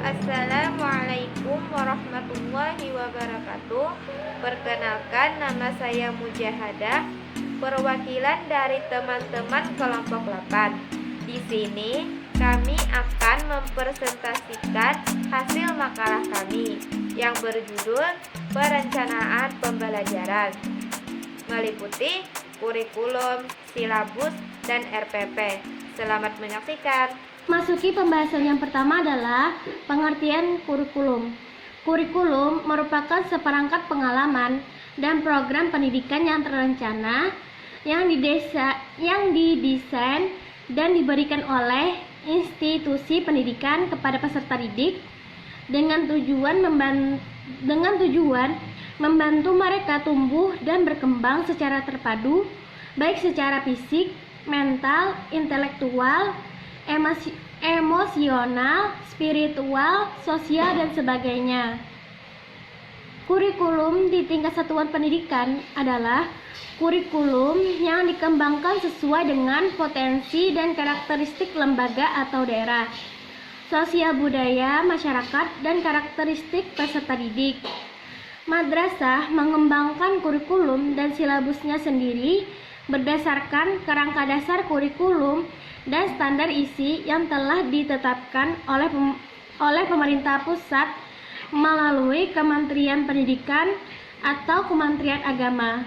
Assalamualaikum warahmatullahi wabarakatuh. Perkenalkan, nama saya Mujahadah, perwakilan dari teman-teman kelompok 8. Di sini kami akan mempresentasikan hasil makalah kami yang berjudul Perencanaan Pembelajaran, meliputi kurikulum, silabus, dan RPP. Selamat menyaksikan. Masuki pembahasan yang pertama adalah pengertian kurikulum. Kurikulum merupakan seperangkat pengalaman dan program pendidikan yang terencana, yang didesain dan diberikan oleh institusi pendidikan kepada peserta didik dengan tujuan membantu mereka tumbuh dan berkembang secara terpadu, baik secara fisik, mental, intelektual, emosional, spiritual, sosial, dan sebagainya. Kurikulum di tingkat satuan pendidikan adalah kurikulum yang dikembangkan sesuai dengan potensi dan karakteristik lembaga atau daerah, sosial budaya masyarakat, dan karakteristik peserta didik. Madrasah mengembangkan kurikulum dan silabusnya sendiri berdasarkan kerangka dasar kurikulum dan standar isi yang telah ditetapkan oleh pemerintah pusat melalui Kementerian Pendidikan atau Kementerian Agama.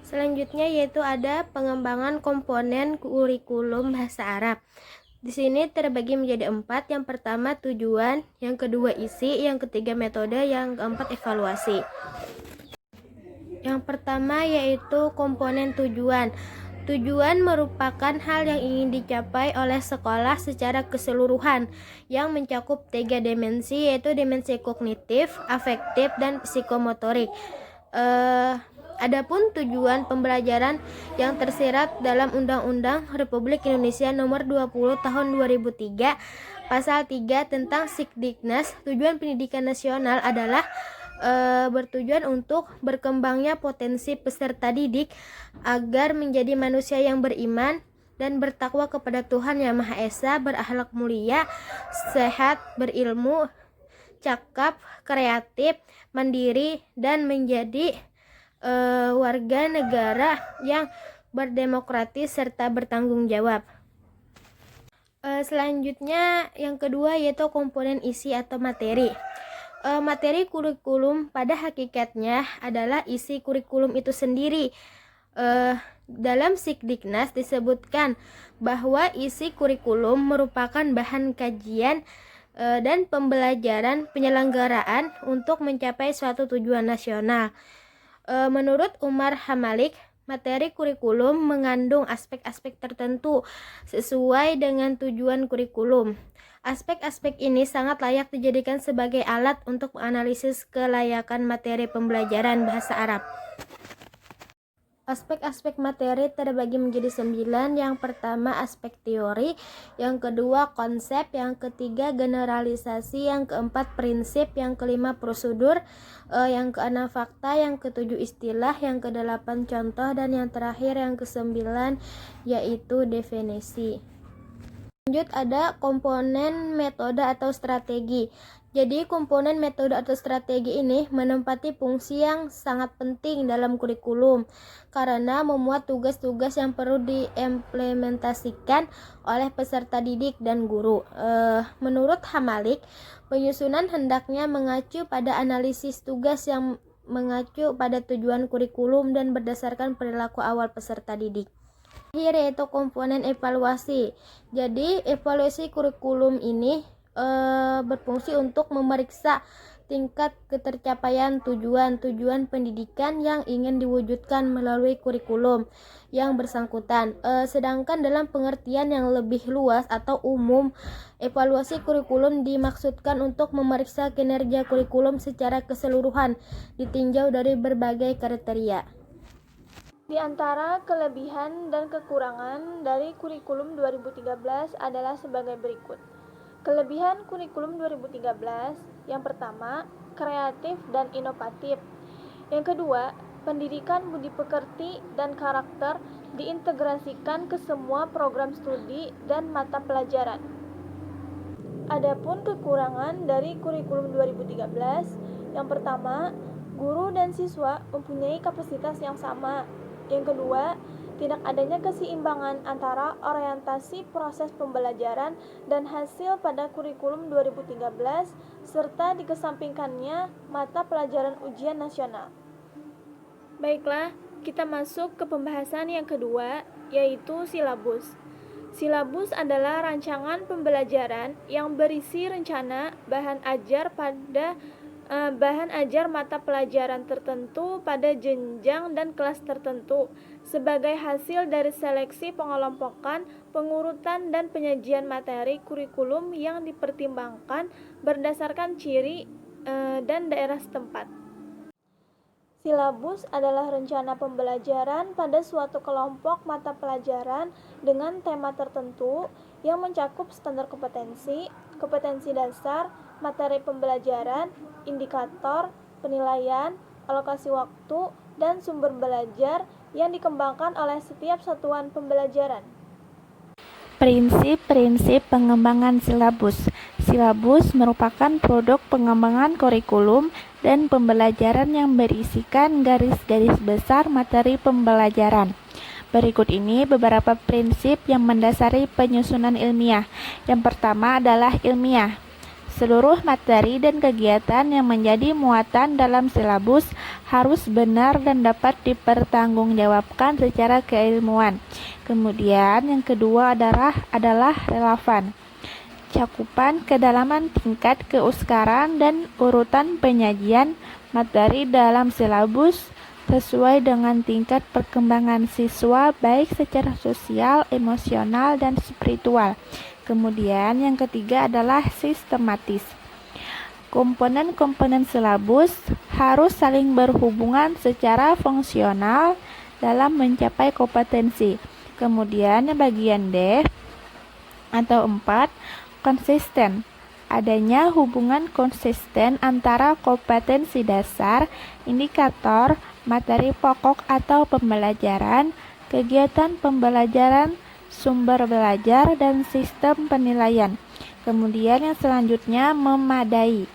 Selanjutnya yaitu ada pengembangan komponen kurikulum bahasa Arab. Di sini terbagi menjadi 4. Yang pertama tujuan, yang kedua isi, yang ketiga metode, yang keempat evaluasi. Yang pertama yaitu komponen tujuan. Tujuan merupakan hal yang ingin dicapai oleh sekolah secara keseluruhan yang mencakup 3 dimensi, yaitu dimensi kognitif, afektif, dan psikomotorik. Adapun tujuan pembelajaran yang tersirat dalam Undang-Undang Republik Indonesia Nomor 20 Tahun 2003 Pasal 3 tentang Sikdiknas, tujuan pendidikan nasional adalah bertujuan untuk berkembangnya potensi peserta didik agar menjadi manusia yang beriman dan bertakwa kepada Tuhan Yang Maha Esa, berakhlak mulia, sehat, berilmu, cakap, kreatif, mandiri, dan menjadi warga negara yang berdemokratis serta bertanggung jawab. Selanjutnya yang kedua yaitu komponen isi atau materi. Materi kurikulum pada hakikatnya adalah isi kurikulum itu sendiri. Dalam Sikdiknas disebutkan bahwa isi kurikulum merupakan bahan kajian dan pembelajaran penyelenggaraan untuk mencapai suatu tujuan nasional. Menurut Umar Hamalik, materi kurikulum mengandung aspek-aspek tertentu sesuai dengan tujuan kurikulum. Aspek-aspek ini sangat layak dijadikan sebagai alat untuk menganalisis kelayakan materi pembelajaran bahasa Arab. Aspek-aspek materi terbagi menjadi 9. Yang pertama aspek teori, yang kedua konsep, yang ketiga generalisasi, yang keempat prinsip, yang kelima prosedur, yang keenam fakta, yang ketujuh istilah, yang kedelapan contoh, dan yang terakhir yang kesembilan yaitu definisi. Lanjut ada komponen metode atau strategi. Jadi komponen metode atau strategi ini menempati fungsi yang sangat penting dalam kurikulum karena memuat tugas-tugas yang perlu diimplementasikan oleh peserta didik dan guru. Menurut Hamalik, penyusunan hendaknya mengacu pada analisis tugas yang mengacu pada tujuan kurikulum dan berdasarkan perilaku awal peserta didik. Yaitu komponen evaluasi. Jadi evaluasi kurikulum ini berfungsi untuk memeriksa tingkat ketercapaian tujuan pendidikan yang ingin diwujudkan melalui kurikulum yang bersangkutan. Sedangkan dalam pengertian yang lebih luas atau umum, evaluasi kurikulum dimaksudkan untuk memeriksa kinerja kurikulum secara keseluruhan ditinjau dari berbagai kriteria. Di antara kelebihan dan kekurangan dari kurikulum 2013 adalah sebagai berikut. Kelebihan kurikulum 2013, yang pertama, kreatif dan inovatif. Yang kedua, pendidikan budi pekerti dan karakter diintegrasikan ke semua program studi dan mata pelajaran. Adapun kekurangan dari kurikulum 2013, yang pertama, guru dan siswa mempunyai kapasitas yang sama. Yang kedua, tidak adanya keseimbangan antara orientasi proses pembelajaran dan hasil pada kurikulum 2013 serta dikesampingkannya mata pelajaran ujian nasional. Baiklah, kita masuk ke pembahasan yang kedua, yaitu silabus. Silabus adalah rancangan pembelajaran yang berisi rencana bahan ajar mata pelajaran tertentu pada jenjang dan kelas tertentu sebagai hasil dari seleksi pengelompokan, pengurutan dan penyajian materi kurikulum yang dipertimbangkan berdasarkan ciri dan daerah setempat. Silabus adalah rencana pembelajaran pada suatu kelompok mata pelajaran dengan tema tertentu yang mencakup standar kompetensi, kompetensi dasar, materi pembelajaran, indikator, penilaian, alokasi waktu, dan sumber belajar yang dikembangkan oleh setiap satuan pembelajaran. Prinsip-prinsip pengembangan silabus. Silabus merupakan produk pengembangan kurikulum dan pembelajaran yang berisikan garis-garis besar materi pembelajaran. Berikut ini beberapa prinsip yang mendasari penyusunan ilmiah. Yang pertama adalah ilmiah. Seluruh materi dan kegiatan yang menjadi muatan dalam silabus harus benar dan dapat dipertanggungjawabkan secara keilmuan. Kemudian yang kedua adalah relevan. Cakupan kedalaman tingkat keuskaran dan urutan penyajian materi dalam silabus sesuai dengan tingkat perkembangan siswa baik secara sosial, emosional, dan spiritual. Kemudian yang ketiga adalah sistematis. Komponen-komponen silabus harus saling berhubungan secara fungsional dalam mencapai kompetensi. Kemudian yang bagian D atau 4, konsisten. Adanya hubungan konsisten antara kompetensi dasar, indikator, materi pokok atau pembelajaran, kegiatan pembelajaran, sumber belajar, dan sistem penilaian. Kemudian yang selanjutnya memadai.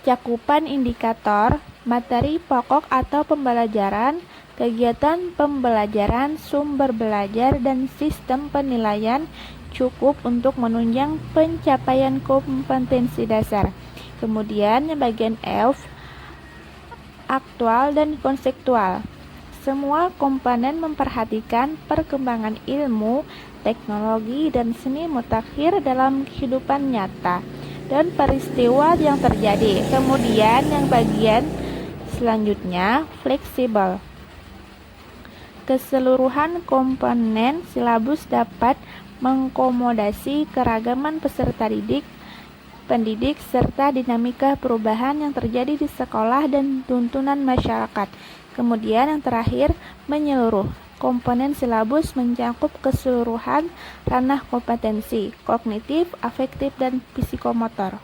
Cakupan indikator, materi pokok atau pembelajaran, kegiatan pembelajaran, sumber belajar, dan sistem penilaian cukup untuk menunjang pencapaian kompetensi dasar. Kemudian yang bagian F, aktual dan konseptual. Semua komponen memperhatikan perkembangan ilmu, teknologi, dan seni mutakhir dalam kehidupan nyata dan peristiwa yang terjadi. Kemudian yang bagian selanjutnya, fleksibel. Keseluruhan komponen silabus dapat mengakomodasi keragaman peserta pendidik, serta dinamika perubahan yang terjadi di sekolah dan tuntunan masyarakat. Kemudian yang terakhir, menyeluruh. Komponen silabus mencakup keseluruhan ranah kompetensi, kognitif, afektif, dan psikomotor.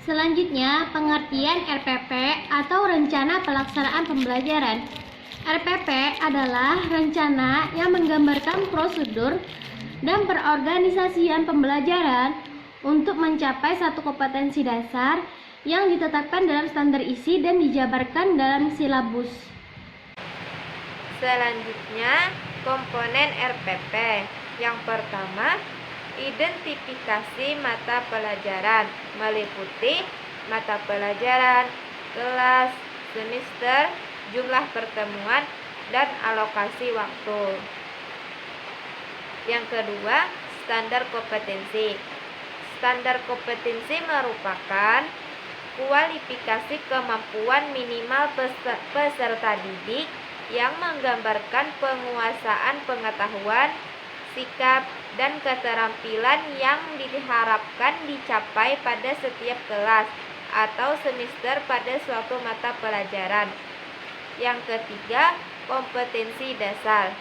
Selanjutnya, pengertian RPP atau Rencana Pelaksanaan Pembelajaran. RPP adalah rencana yang menggambarkan prosedur dan perorganisasian pembelajaran untuk mencapai satu kompetensi dasar yang ditetapkan dalam standar isi dan dijabarkan dalam silabus. Selanjutnya, komponen RPP. Yang pertama, identifikasi mata pelajaran meliputi mata pelajaran, kelas, semester, jumlah pertemuan, dan alokasi waktu. Yang kedua, standar kompetensi. Standar kompetensi merupakan kualifikasi kemampuan minimal peserta didik yang menggambarkan penguasaan pengetahuan, sikap, dan keterampilan yang diharapkan dicapai pada setiap kelas atau semester pada suatu mata pelajaran. Yang ketiga, kompetensi dasar.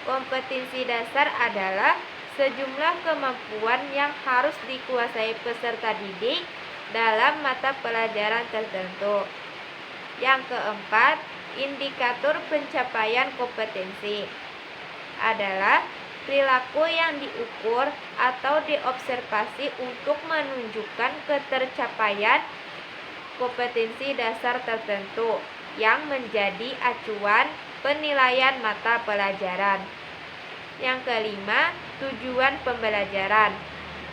Kompetensi dasar adalah sejumlah kemampuan yang harus dikuasai peserta didik dalam mata pelajaran tertentu. Yang keempat, indikator pencapaian kompetensi adalah perilaku yang diukur atau diobservasi untuk menunjukkan ketercapaian kompetensi dasar tertentu yang menjadi acuan penilaian mata pelajaran. Yang kelima, tujuan pembelajaran.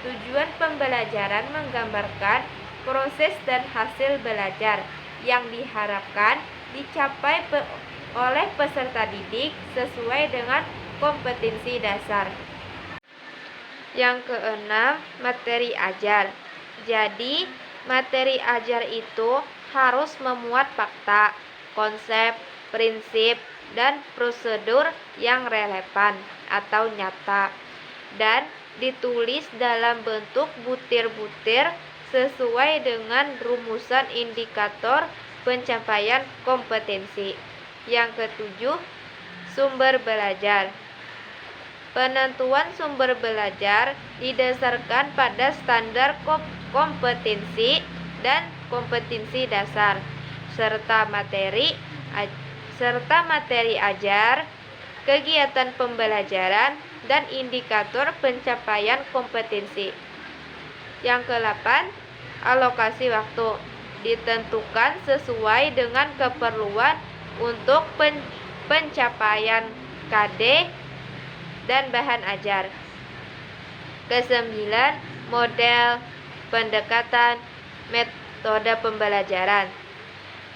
Tujuan pembelajaran menggambarkan proses dan hasil belajar yang diharapkan dicapai oleh peserta didik sesuai dengan kompetensi dasar. Yang keenam, materi ajar. Jadi, materi ajar itu harus memuat fakta, konsep, prinsip, dan prosedur yang relevan atau nyata, dan ditulis dalam bentuk butir-butir sesuai dengan rumusan indikator pencapaian kompetensi. Yang ketujuh, sumber belajar. Penentuan sumber belajar didasarkan pada standar kompetensi dan kompetensi dasar serta materi ajar, kegiatan pembelajaran, dan indikator pencapaian kompetensi. Yang ke-8, alokasi waktu ditentukan sesuai dengan keperluan untuk pencapaian KD dan bahan ajar. Ke-9, model, pendekatan, metode pembelajaran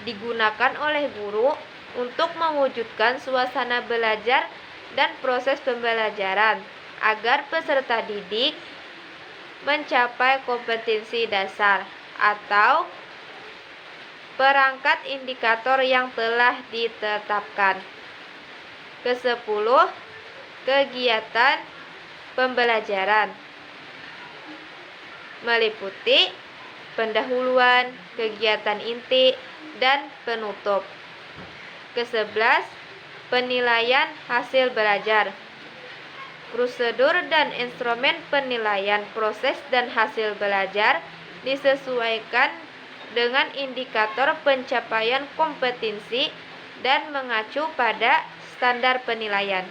digunakan oleh guru untuk mewujudkan suasana belajar dan proses pembelajaran agar peserta didik mencapai kompetensi dasar atau perangkat indikator yang telah ditetapkan. Ke-10, kegiatan pembelajaran meliputi pendahuluan, kegiatan inti, dan penutup. Ke-11, penilaian hasil belajar. Prosedur dan instrumen penilaian proses dan hasil belajar disesuaikan dengan indikator pencapaian kompetensi dan mengacu pada standar penilaian.